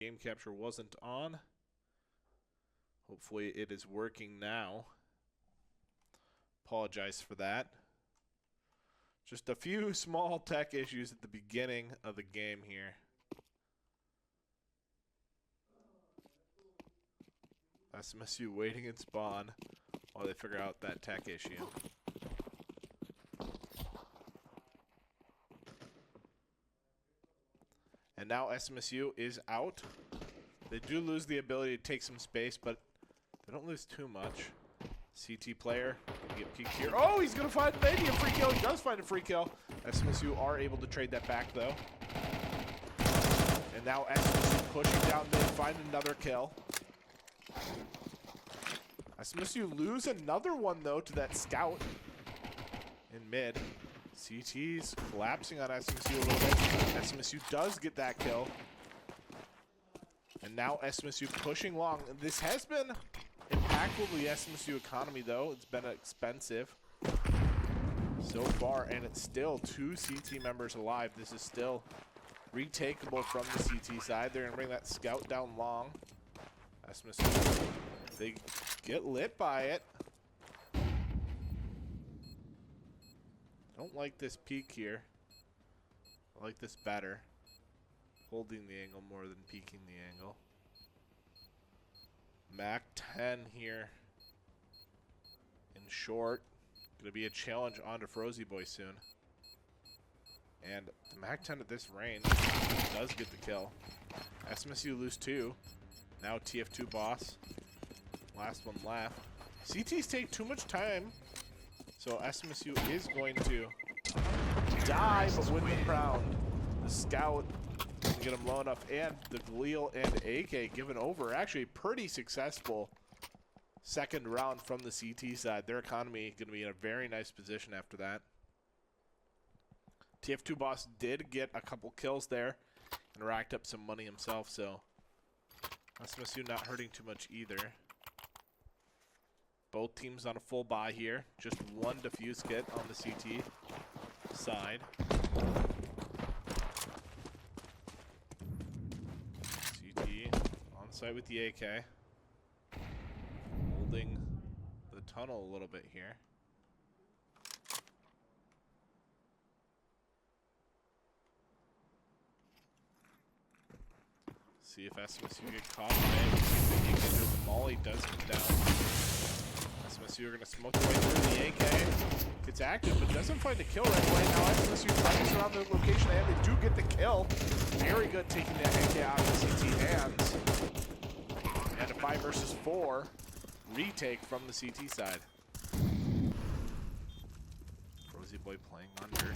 Game capture wasn't on. Hopefully it is working now. Apologize for that. Just a few small tech issues at the beginning of the game here. SMSU waiting in spawn while they figure out that tech issue. And now SMSU is out. They do lose the ability to take some space, but they don't lose too much. CT player can get peeked here. Oh, he's going to find maybe a free kill. He does find a free kill. SMSU are able to trade that back, though. And now SMSU pushing down mid, find another kill. SMSU lose another one, though, to that scout in mid. CT's collapsing on SMSU a little bit. SMSU does get that kill. And now SMSU pushing long. This has been impactful to the SMSU economy, though. It's been expensive so far, and it's still 2 CT members alive. This is still retakeable from the CT side. They're going to bring that scout down long. SMSU, they get lit by it. Don't like this peek here. I like this better. Holding the angle more than peeking the angle. Mac 10 here. In short. Gonna be a challenge onto Frozy Boy soon. And the Mac 10 at this range does get the kill. SMSU lose 2. Now TF2 boss. Last one left. CTs take too much time. So SMSU is going to die, but win the crown. The scout can get him low enough, and the Galil and AK given over. Actually, pretty successful second round from the CT side. Their economy going to be in a very nice position after that. TF2 boss did get a couple kills there and racked up some money himself, so SMSU not hurting too much either. Both teams on a full buy here. Just one defuse kit on the CT side. CT on site with the AK. Holding the tunnel a little bit here. See if SMSU get caught by it. The Molly does come down. SMSU are going to smoke their way through the AK. Gets active, but doesn't find a kill right away. Now SMSU tries around the location, and they do get the kill. Very good taking that AK out of the CT hands. And a 5 versus 4 retake from the CT side. Frozy Boy playing under.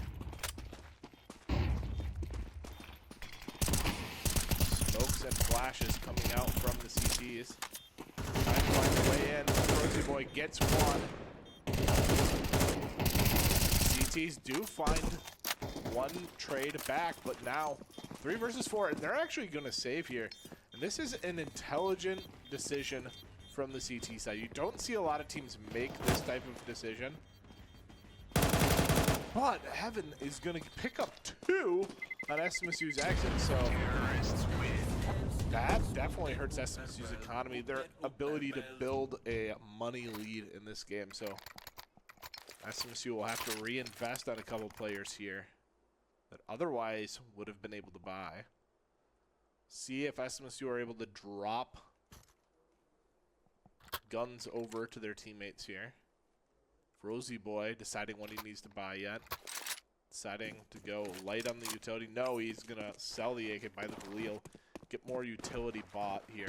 Smokes and flashes coming out from the CTs. Trying to find the way in. Frozy Boy gets one. CTs do find one trade back, but now 3 versus 4, and they're actually going to save here. And this is an intelligent decision from the CT side. You don't see a lot of teams make this type of decision. But Heaven is going to pick up 2 on SMSU's exit, so that definitely hurts SMSU's economy, their ability to build a money lead in this game. So SMSU will have to reinvest on a couple players here that otherwise would have been able to buy. See if SMSU are able to drop guns over to their teammates here. Frozy Boy deciding what he needs to buy yet. Deciding to go light on the utility. No, he's going to sell the AK, buy the Galil. Get more utility bought here.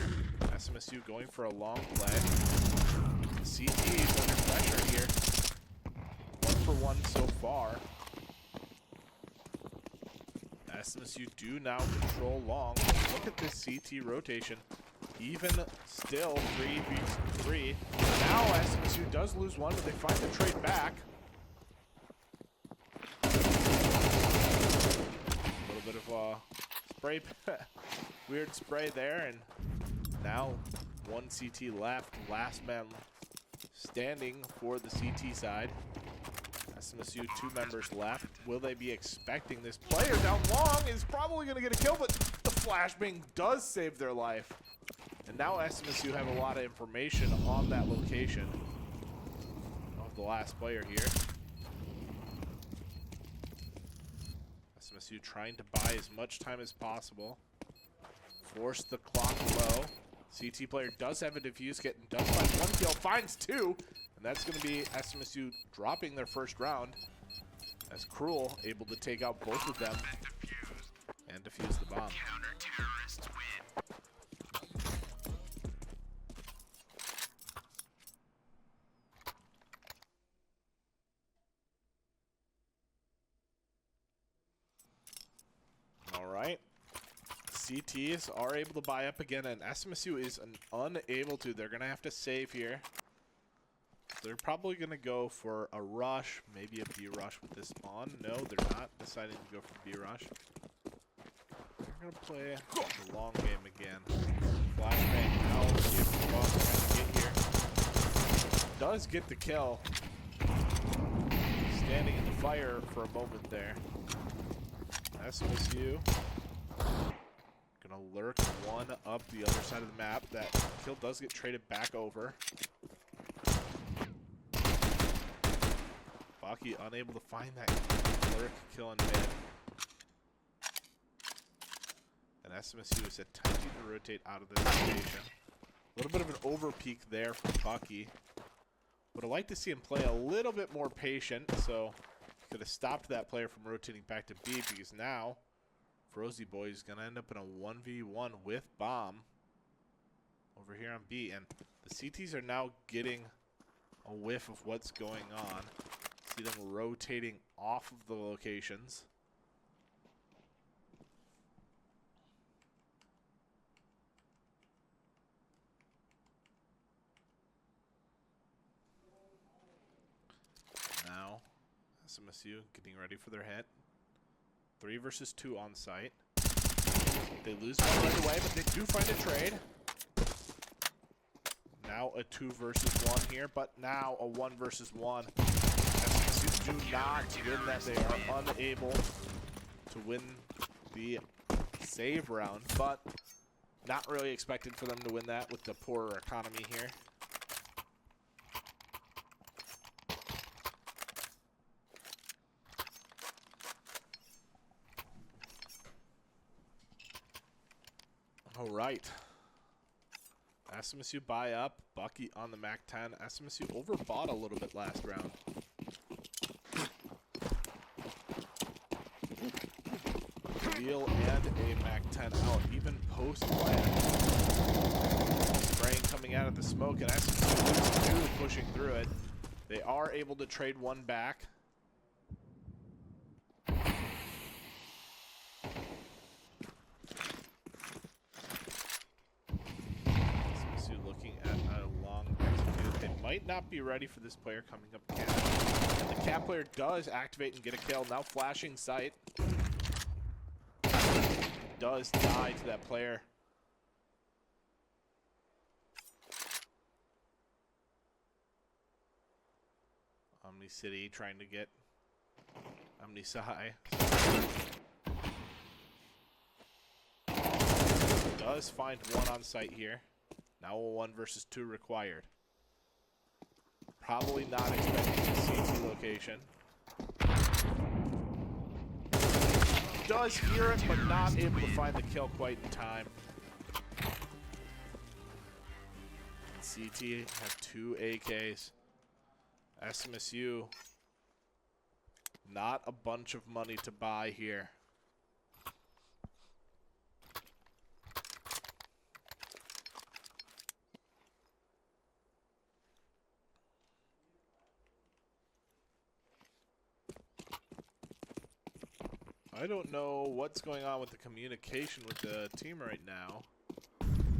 SMSU going for a long play. CT is under pressure here. 1 for 1 so far. SMSU do now control long. Look at this CT rotation. Even still, 3v3. Now SMSU does lose one, but they find the trade back. A little bit of spray, weird spray there, and now 1 CT left. Last man standing for the CT side. SMSU 2 members left. Will they be expecting this player down long? Is probably going to get a kill, but the flashbang does save their life. And now SMSU have a lot of information on that location of the last player here. SMSU trying to buy as much time as possible. Force the clock low. CT player does have a defuse kit and does find one kill, finds two. And that's going to be SMSU dropping their first round. As Cruel able to take out both of them and defuse the bomb. All right. CTs are able to buy up again, and SMSU is unable to. They're going to have to save here. They're probably going to go for a rush, maybe a B rush with this on. No, they're not deciding to go for B rush. They're going to play the long game again. Flashbang now, see if the boss trying to get here. Does get the kill. Standing in the fire for a moment there. SMSU gonna lurk one up the other side of the map. That kill does get traded back over. Baki unable to find that lurk kill in mid. And SMSU is attempting to rotate out of this location. A little bit of an over peek there from Bucky. Would have liked to see him play a little bit more patient, so could have stopped that player from rotating back to B, because now Frozy Boy is going to end up in a 1v1 with Bomb over here on B. And the CTs are now getting a whiff of what's going on. See them rotating off of the locations. Now, SMSU getting ready for their hit. 3 versus 2 on site. They lose one right away, but they do find a trade. Now a 2 versus 1 here, but now a 1 versus 1. SMSU do not win that. They are unable to win the save round, but not really expected for them to win that with the poorer economy here. All right. SMSU buy up. Bucky on the MAC-10. SMSU overbought a little bit last round. Deal and a MAC-10 out, even post-plant. Spraying coming out of the smoke, and SMSU pushing through it. They are able to trade one back. Might not be ready for this player coming up again. And the cat player does activate and get a kill. Now flashing sight. Does die to that player. Omni City trying to get Omni Sai. Does find one on site here. Now a 1 versus 2 required. Probably not expecting the CT location. Does hear it, but not able to find the kill quite in time. CT have 2 AKs. SMSU, not a bunch of money to buy here. I don't know what's going on with the communication with the team right now.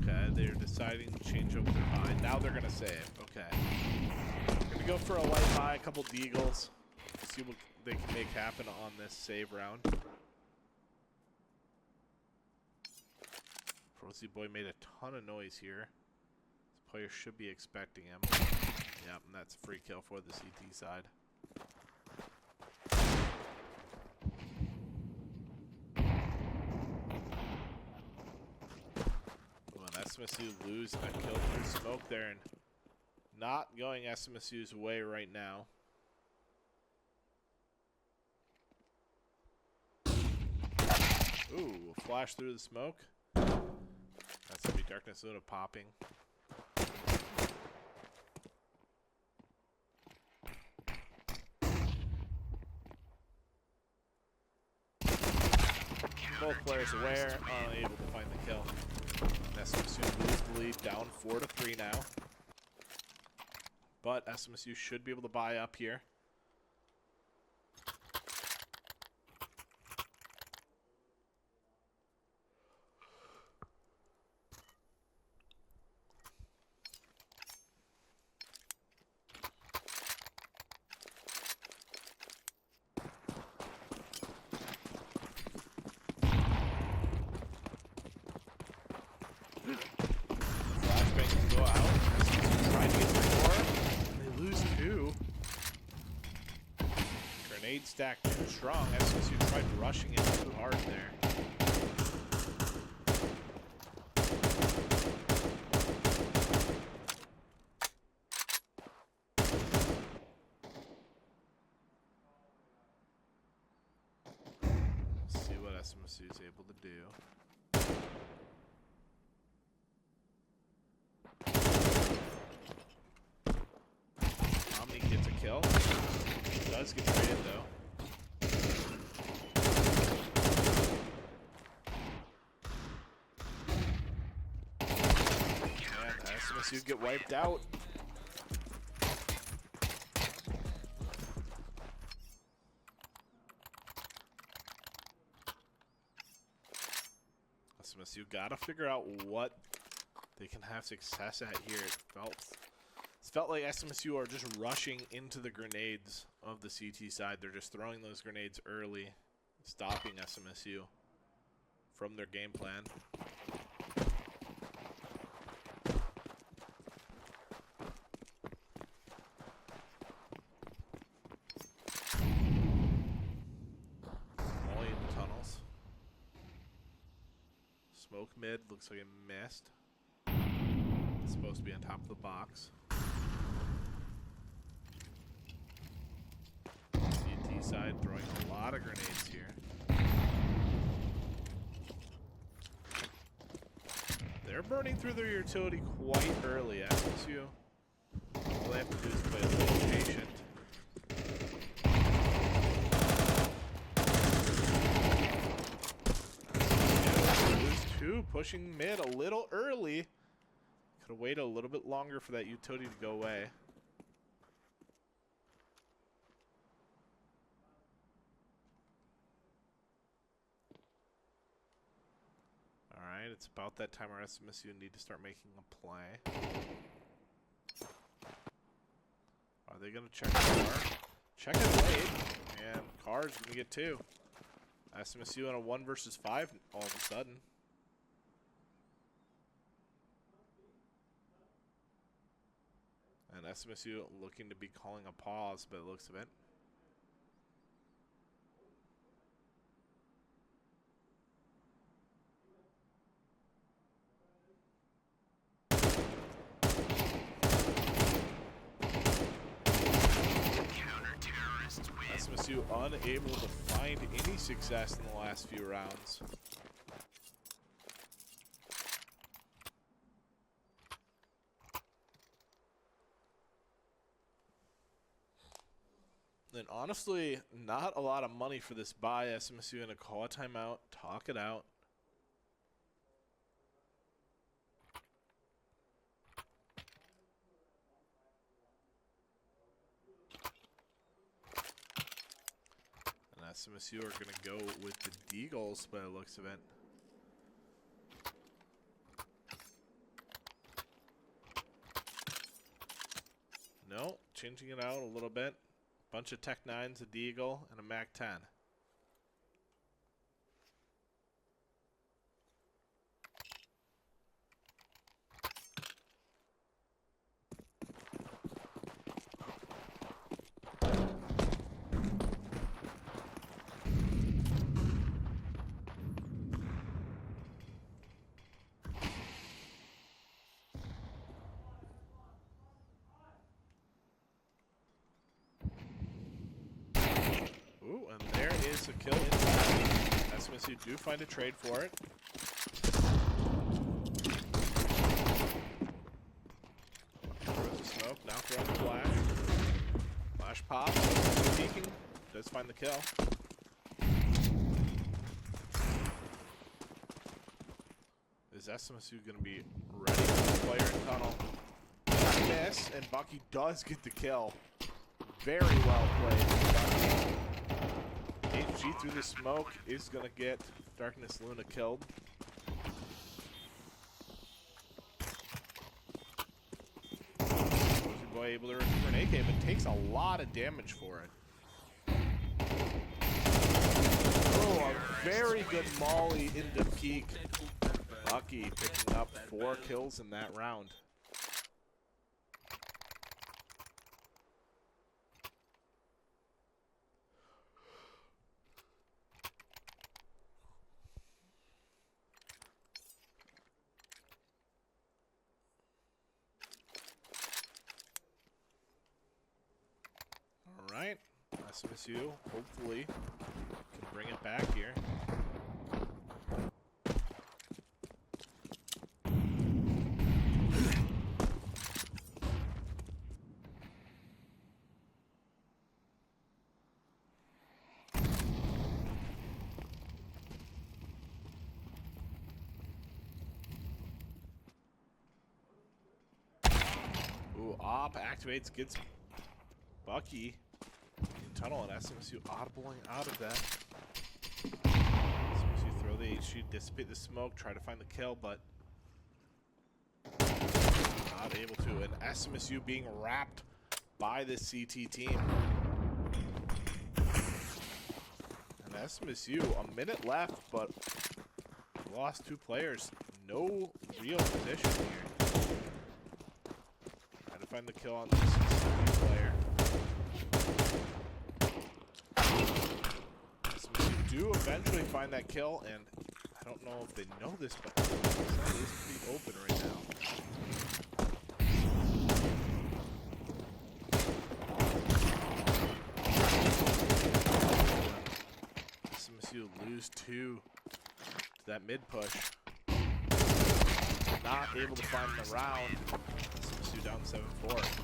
Okay, they're deciding to change over their mind. Now they're going to save. Okay. Going to go for a light high, a couple deagles. See what they can make happen on this save round. Frozy Boy made a ton of noise here. This player should be expecting him. Yep, and that's a free kill for the CT side. SMSU lose a kill through smoke there, and not going SMSU's way right now. Ooh, flash through the smoke. That's going to be Darkness Luna popping. Both players aware, unable to find the kill. SMSU lose the lead, down 4-3 now. But SMSU should be able to buy up here. Flashbang can go out. Trying to get the door. They lose 2. Grenade stack too strong. SMSU tried rushing it too hard there. Let's see what SMSU is able to do. Gets a kill. Does get traded though. And SMSU get wiped out. SMSU gotta figure out what they can have success at here. It felt like SMSU are just rushing into the grenades of the CT side. They're just throwing those grenades early, stopping SMSU from their game plan. Molly in the tunnels. Smoke mid, looks like it missed. It's supposed to be on top of the box. Side throwing a lot of grenades here. They're burning through their utility quite early. SMSU, all they have to do is play a little patient. Lose 2, pushing mid a little early. Could have waited a little bit longer for that utility to go away. Alright, it's about that time our SMSU need to start making a play. Are they going to check the car? Check it late, and car's going to get 2. SMSU on a 1 versus 5 all of a sudden. And SMSU looking to be calling a pause by the looks of it. SMSU unable to find any success in the last few rounds. And honestly, not a lot of money for this buy. SMSU in a call a timeout, talk it out. SMSU are going to go with the Deagles by the looks of it. No, changing it out a little bit. Bunch of Tech 9s, a Deagle, and a Mac 10. gets a kill inside. SMSU do find a trade for it. Throws the smoke, now throwing the flash. Flash pops, peeking, does find the kill. Is SMSU going to be ready for the player in tunnel? Miss, and Bucky does get the kill. Very well played. HG through the smoke is going to get Darkness Luna killed. Rosie Boy able to recover an AK, but takes a lot of damage for it. Oh, a very good molly into peak. Bucky picking up 4 kills in that round. All right, SMSU hopefully can bring it back here. Ooh, op activates, gets Bucky in tunnel, and SMSU audibling out of that. SMSU throw the HG, dissipate the smoke, try to find the kill, but not able to. And SMSU being wrapped by the CT team. And SMSU, a minute left, but lost 2 players. No real position here. Trying to find the kill on this CT player. SMSU do eventually find that kill, and I don't know if they know this, but the side is pretty open right now. SMSU lose 2 to that mid push. Not able to find the round. SMSU down 7-4.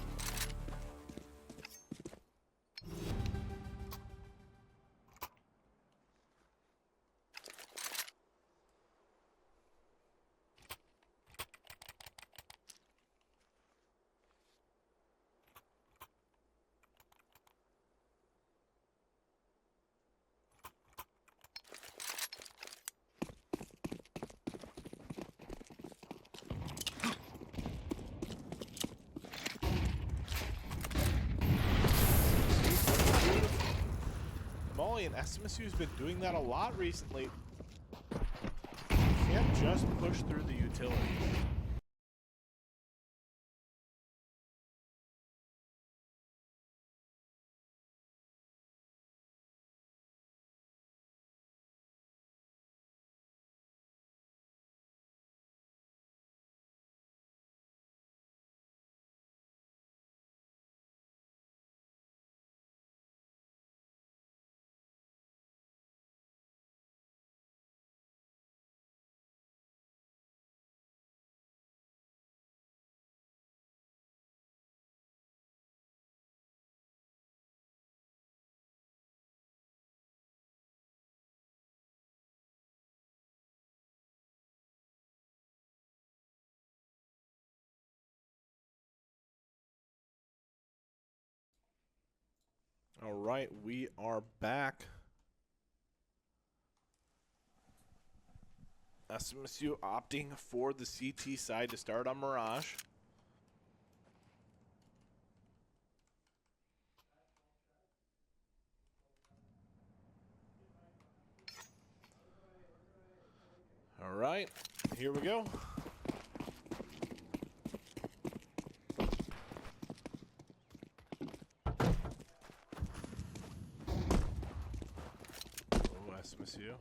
And SMSU's been doing that a lot recently. Can't just push through the utility. All right, we are back. SMSU opting for the CT side to start on Mirage. All right, here we go. SMSU.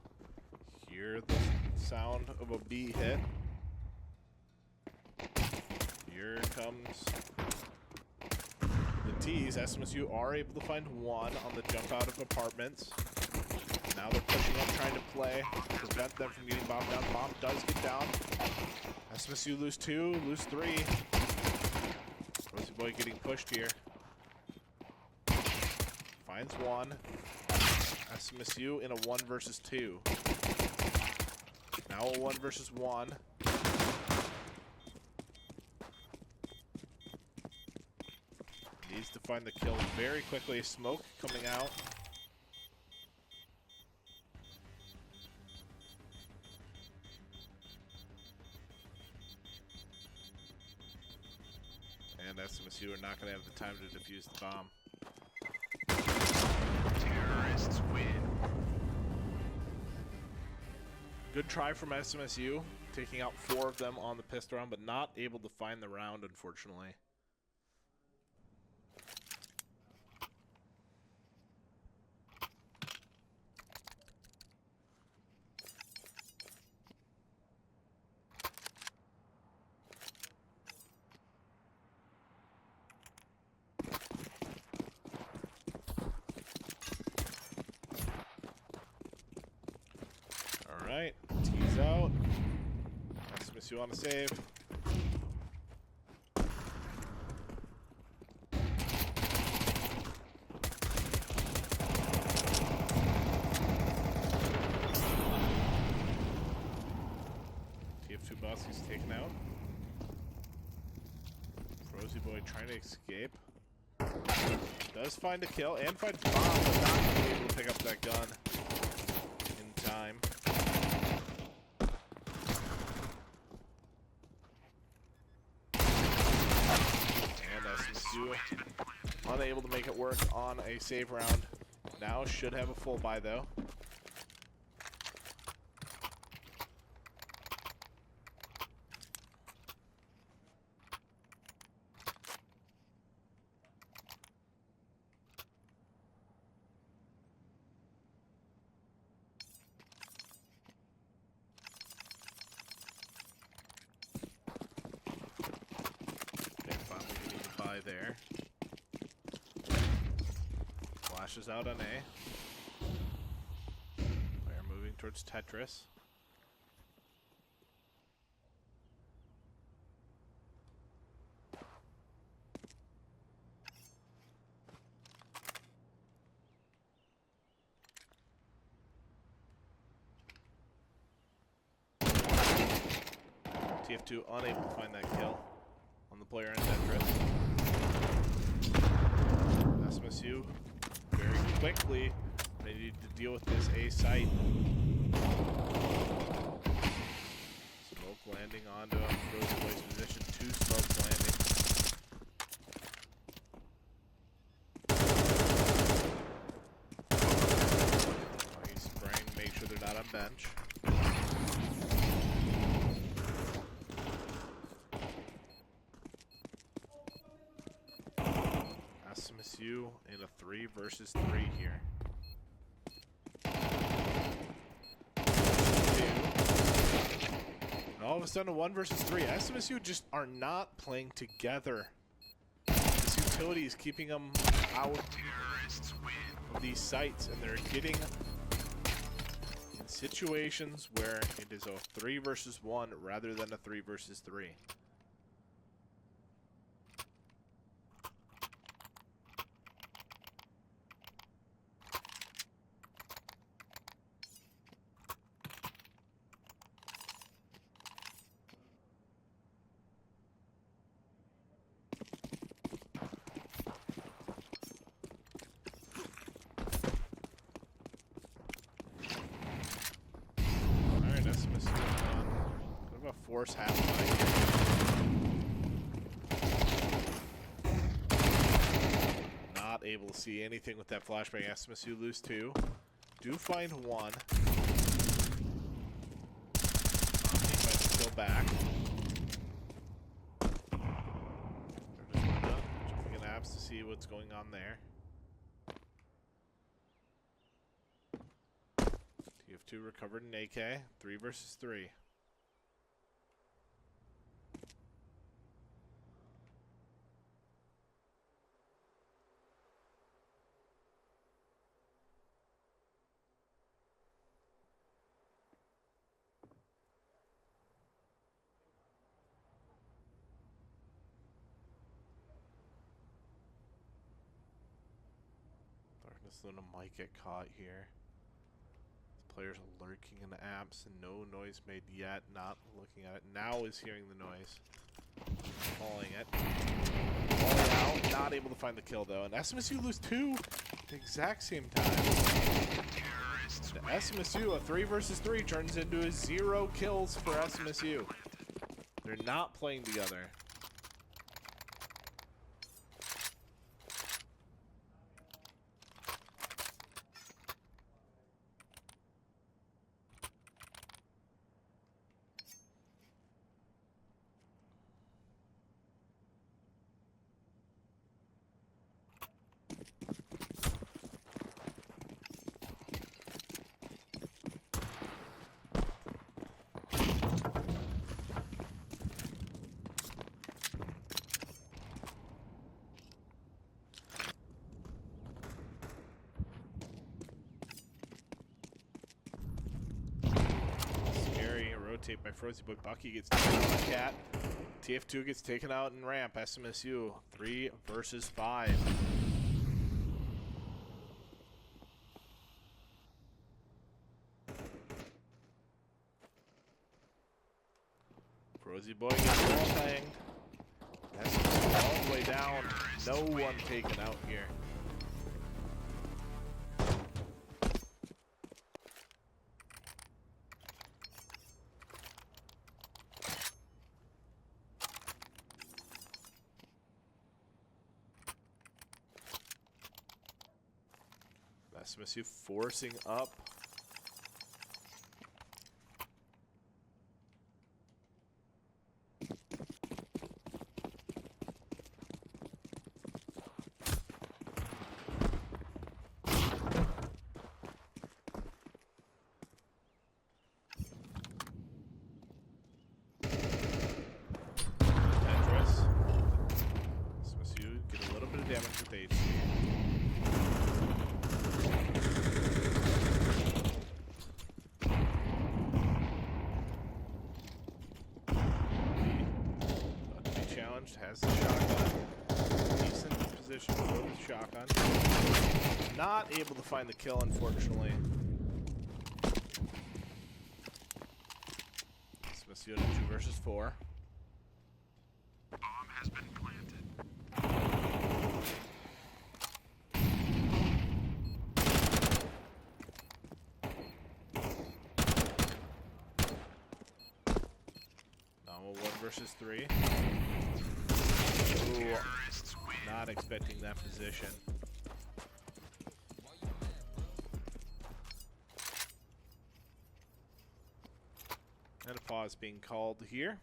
Hear the sound of a B hit. Here comes the tease. SMSU are able to find 1 on the jump out of apartments. Now they're pushing up, trying to play, prevent them from getting bomb down. Bomb does get down. SMSU lose 2, lose 3. Rosie Boy getting pushed here. Finds 1. SMSU in a 1 versus 2. Now a 1 versus 1. Needs to find the kill very quickly. Smoke coming out. And SMSU are not going to have the time to defuse the bomb. Terrorists win. Good try from SMSU, taking out 4 of them on the pistol round, but not able to find the round, unfortunately. Alright, tease out. SMSU on a save. TF2 boss is taken out. Rosie Boy trying to escape. Does find a kill and finds bomb, but not able to pick up that gun in time. Unable to make it work on a save round. Now should have a full buy though. Okay, finally getting the buy there. Flashes out on A. Player moving towards Tetris. TF2 unable to find that kill on the player in Tetris. SMSU very quickly they need to deal with this A site. Smoke landing onto Rosie Boy's position. 2 smokes landing. He's spraying, make sure they're not on bench. SMSU in a 3 versus 3 here. And all of a sudden a 1 versus 3. SMSU just are not playing together. This utility is keeping them out of these sites, and they're getting in situations where it is a 3 versus 1 rather than a 3 versus 3. Force half not able to see anything with that flashbang. SMSU lose 2. Do find 1. Still back. They're just jumping in abs to see what's going on there. TF2 recovered in AK. 3 versus 3. This Luna might get caught here. The players are lurking in the apps and no noise made yet. Not looking at it. Now is hearing the noise. Calling it. Falling out. Not able to find the kill though. And SMSU lose 2 at the exact same time. The SMSU, a 3 versus 3 turns into a 0 kills for SMSU. They're not playing together. Rotate by Frozy Boy. Bucky gets taken out by Cat. TF2 gets taken out in ramp. SMSU 3 versus 5. Frozy Boy gets wall hanged. SMSU all the way down. No one taken out here. SMSU forcing up. Tetris. SMSU get a little bit of damage with HC. Has the shotgun. Decent position for the shotgun. Not able to find the kill, unfortunately. SMSU 2 versus 4. Bomb has been planted. Now 1 versus 3. Ooh, not expecting that position. And a pause being called here.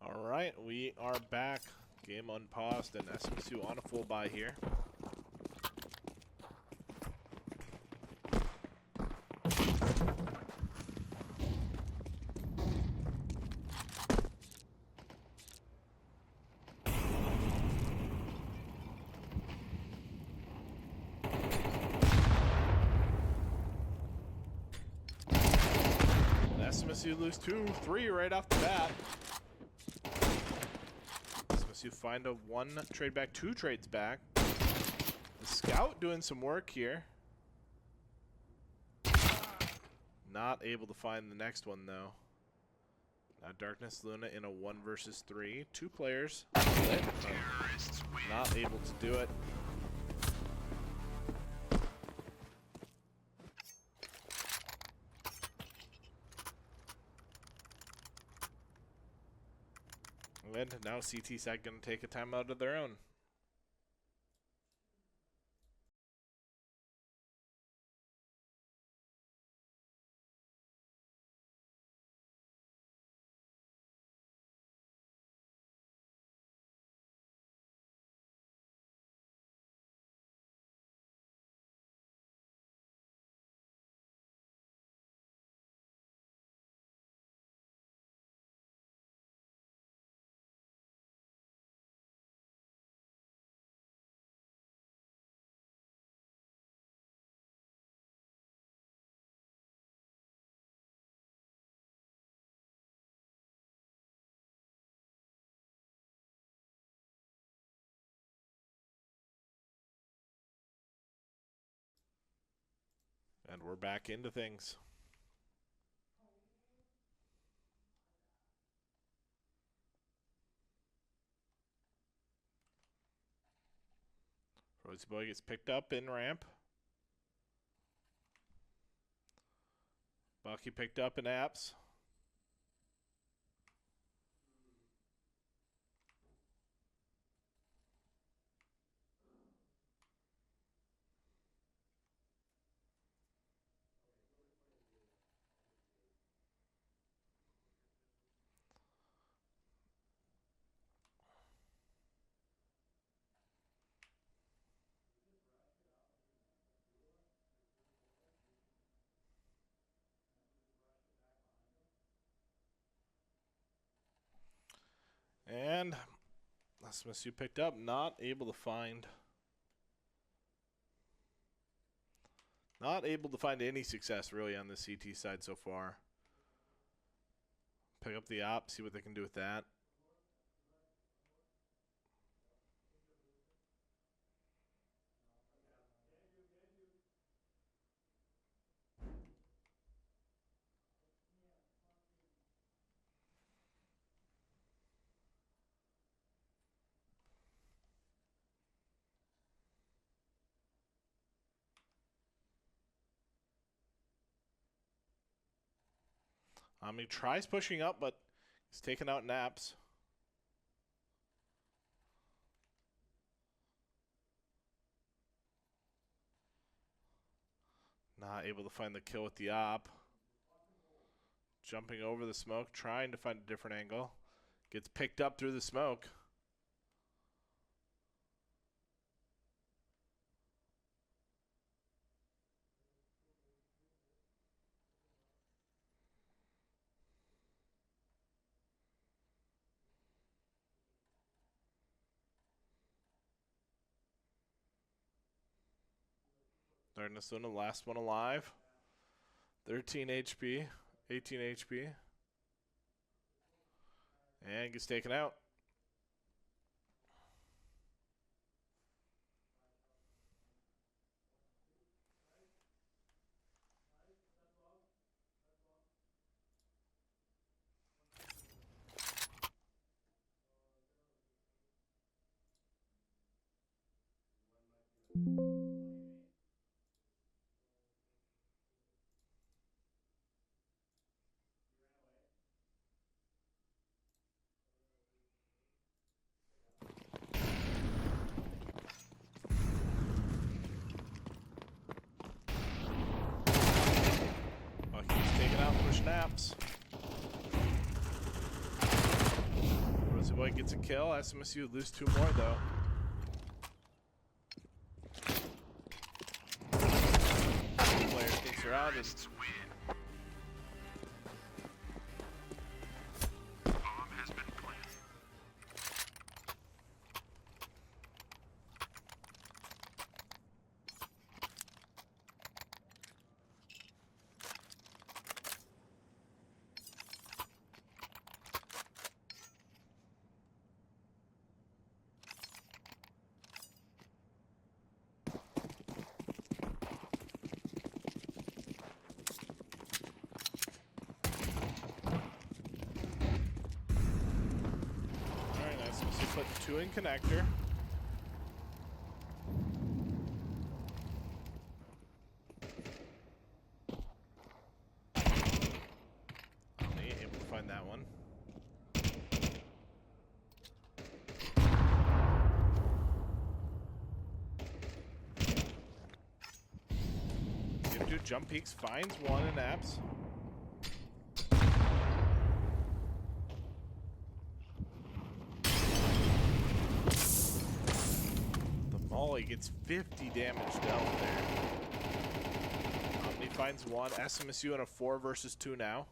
All right, we are back. Game unpaused and SMSU on a full buy here. SMSU lose 2-3 right off the bat. SMSU find a 1 trade back, 2 trades back. The scout doing some work here. Not able to find the next one though. Now Darkness Luna in a 1 versus 3. 2 players. Not able to do it. And now CT side going to take a timeout of their own. And we're back into things. Rosie Boy gets picked up in ramp. Bucky picked up in apps. And SMSU picked up, not able to find any success really on the CT side so far. Pick up the op, see what they can do with that. He tries pushing up, but he's taken out naps. Not able to find the kill with the op. Jumping over the smoke, trying to find a different angle. Gets picked up through the smoke. Darkness Luna, last one alive. 13 HP, 18 HP. And gets taken out. Bucky's taken out, push naps. Rosie Boy gets a kill. SMSU lose 2 more though. Player takes her out and put 2 in connector. Omni able to find that one. Give 2 jump peeks, finds 1 in apps. He gets 50 damage dealt there. Omni finds 1. SMSU in a 4 versus 2 now.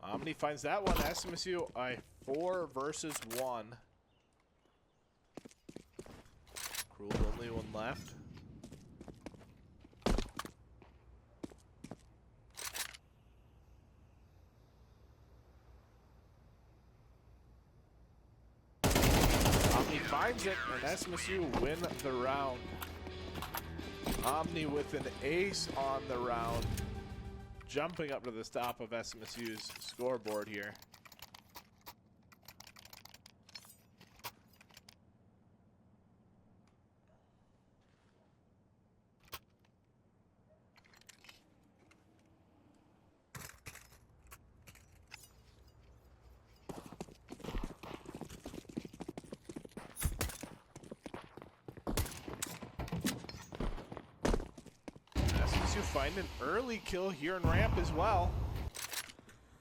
Omni finds that one. SMSU a 4 versus 1. Cruel's only 1 left. Omni finds it, and SMSU win the round. Omni with an ace on the round, jumping up to the top of SMSU's scoreboard here. Find an early kill here in ramp as well.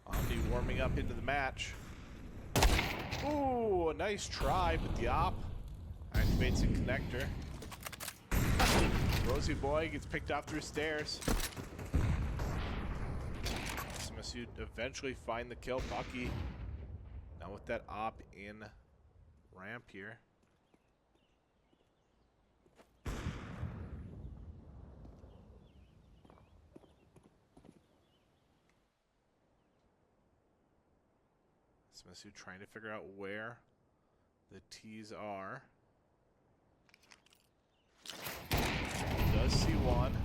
Omni warming up into the match. Ooh, a nice try, but the op activates a connector. Rosie Boy gets picked off through stairs. SMSU eventually find the kill. Bucky now with that op in ramp here. SMSU trying to figure out where the T's are. Does see 1.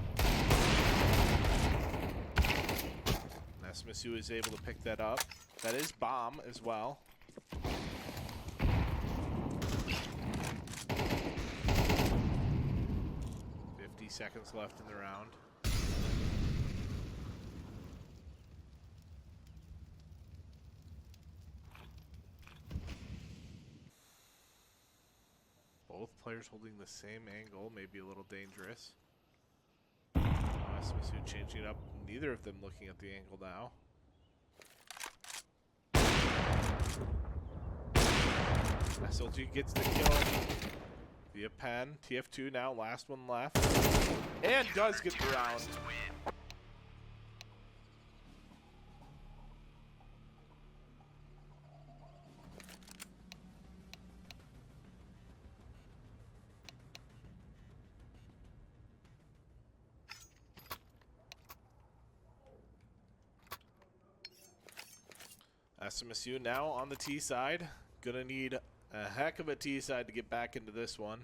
And SMSU is able to pick that up. That is bomb as well. Seconds left in the round. Both players holding the same angle, maybe a little dangerous. SMSU changing it up, neither of them looking at the angle now. SLG gets the kill via pen. TF2 now, last one left. And does get the round. SMSU now on the T side. Gonna need a heck of a T side to get back into this one.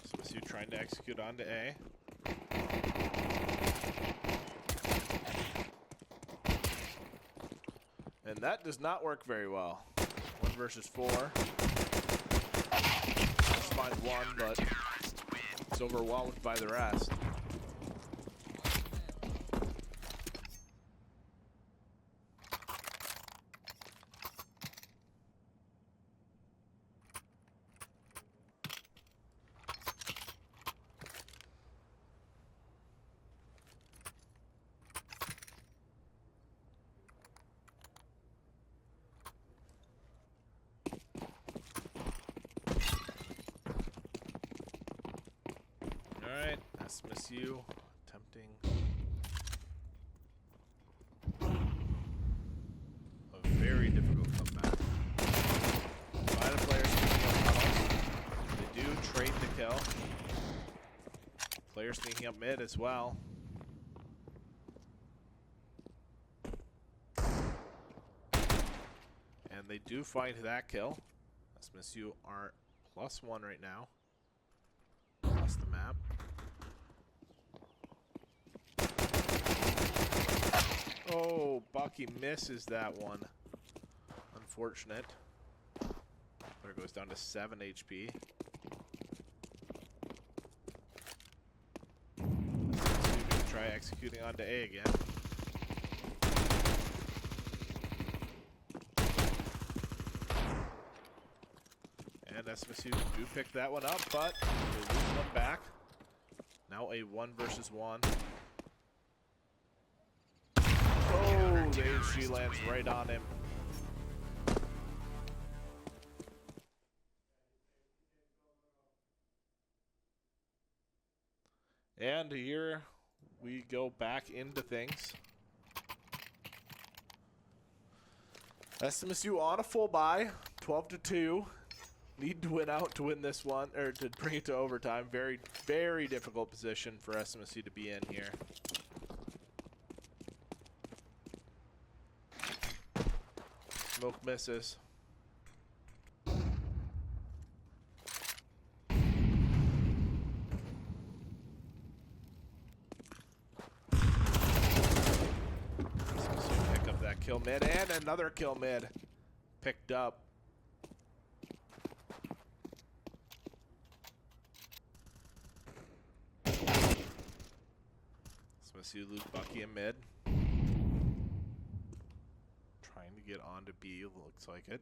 SMSU trying to execute onto A. And that does not work very well. 1 versus 4. Just find 1, but it's overwhelmed by the rest. Alright, SMSU attempting a very difficult comeback. Find a player. kill. Player sneaking up mid as well. And they do find that kill. SMSU are +1 right now. Across the map. Oh, Bucky misses that one. Unfortunate. Player goes down to 7 HP. SMSU gonna try executing onto A again. And SMSU do pick that one up, but they lose one back. Now a 1 versus 1. Oh, the HG lands right on him. And here we go back into things. SMSU on a full buy, 12-2. Need to win out to win this one, or to bring it to overtime. Very, very difficult position for SMSU to be in here. Smoke misses. SMSU pick up that kill mid, and another kill mid picked up. SMSU lose Bucky in mid. Trying to get on to B, looks like it.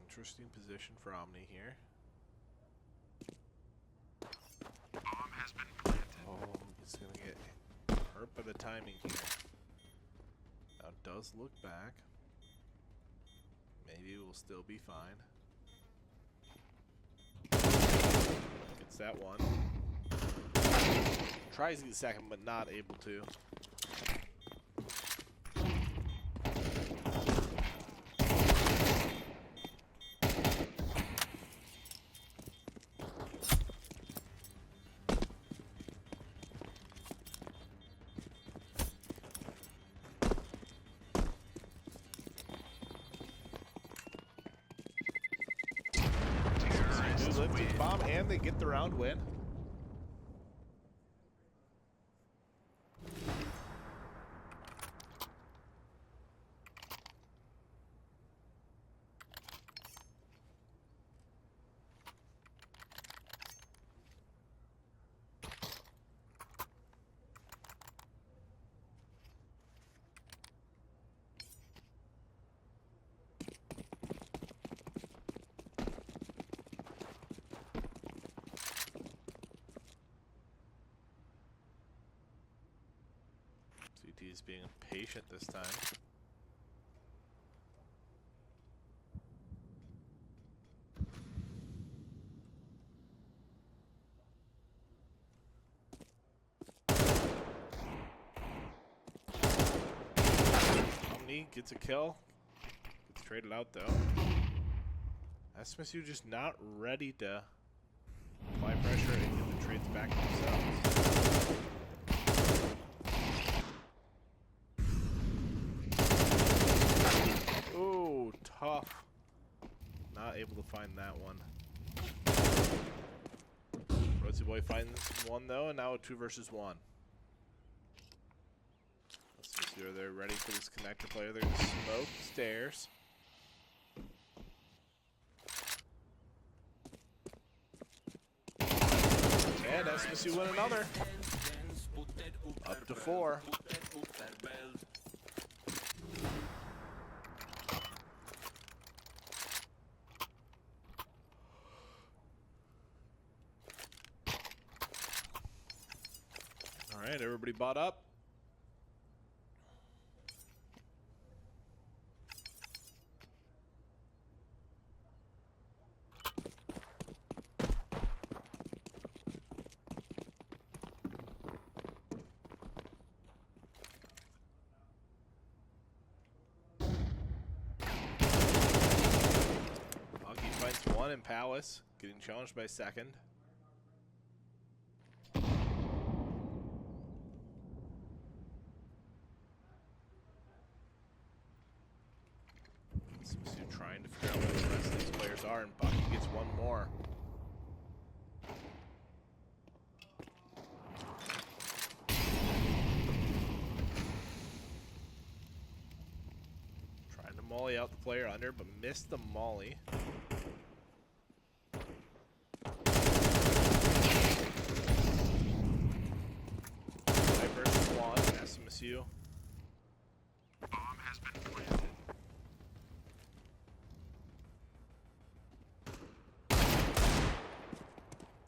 Interesting position for Omni here. Bomb has been planted. Oh, he's gonna get hurt by the timing here. Now it does look back. Maybe we'll still be fine. Gets that one. Tries to get the second, but not able to. Lifted bomb, and they get the round win. CT is being patient this time. Omni gets a kill. Gets traded out though. SMSU just not ready to apply pressure and get the trades back themselves. Ooh, tough. Not able to find that one. Rosie Boy finds one though, and now a 2 versus 1. Let's see, are they ready for this connector player? They're gonna smoke stairs. And SMSU win another. Up to 4. Alright, everybody bought up. 1 in Palace, getting challenged by second. SMSU trying to figure out where the rest of these players are, and Bucky gets one more. Trying to molly out the player under, but missed the molly. 5 versus 1, SMSU. Bomb has been planted.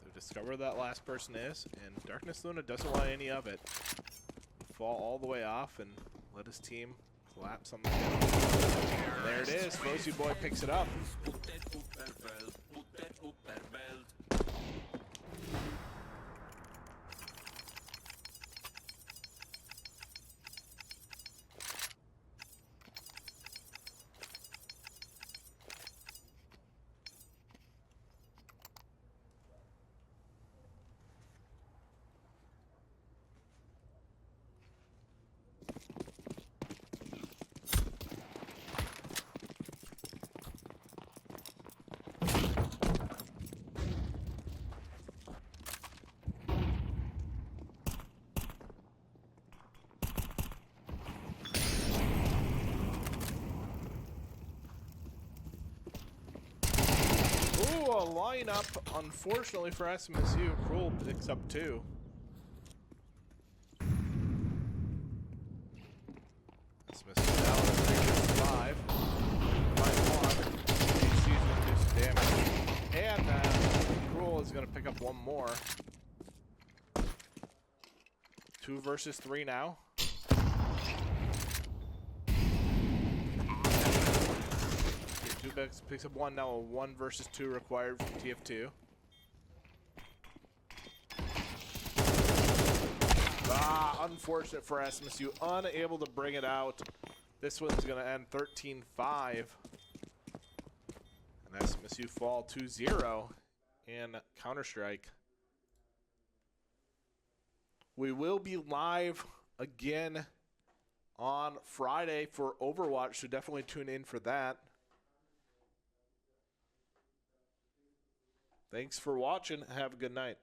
They've discovered where that last person is, and Darkness Luna doesn't want any of it. Fall all the way off and let his team collapse on the hill. And there it is. Frozy Boy picks it up. Ooh, a lineup, unfortunately for SMSU. Cruel picks up 2. SMSU now at 3-5. By 1. HC's going to do some damage. And Cruel is going to pick up 1 more. 2 versus 3 now. Picks up 1 now, a 1 versus 2 required from TF2. Unfortunate for SMSU, unable to bring it out. This one's going to end 13-5. And SMSU fall 2-0 in Counter-Strike. We will be live again on Friday for Overwatch, so definitely tune in for that. Thanks for watching. Have a good night.